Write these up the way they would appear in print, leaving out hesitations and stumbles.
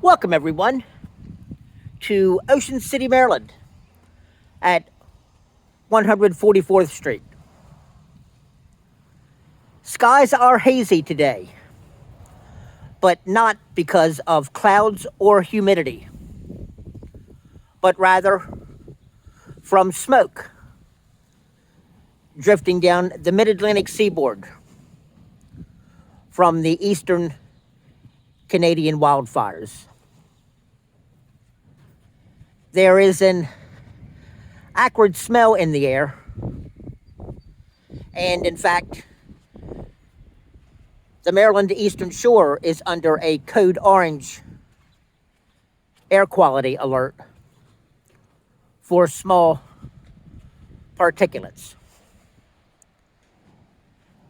Welcome, everyone, to Ocean City, Maryland at 144th Street. Skies are hazy today, but not because of clouds or humidity, but rather from smoke drifting down the mid-Atlantic seaboard from the eastern Canadian wildfires. There is an acrid smell in the air, and in fact, the Maryland Eastern Shore is under a code orange air quality alert for small particulates.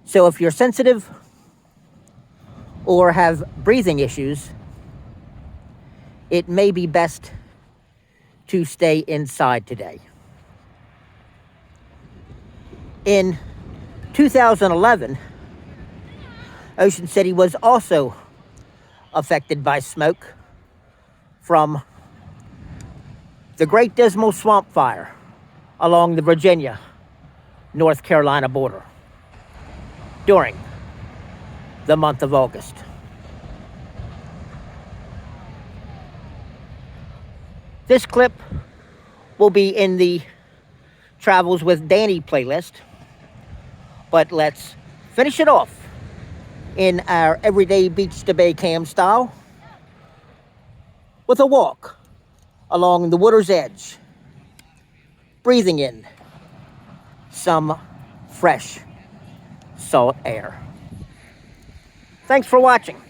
So if you're sensitive or have breathing issues, it may be best to stay inside today. In 2011, Ocean City was also affected by smoke from the Great Dismal Swamp Fire along the Virginia-North Carolina border during the month of August. This clip will be in the Travels with Danny playlist, but let's finish it off in our everyday beach to bay cam style with a walk along the water's edge, breathing in some fresh salt air. Thanks for watching.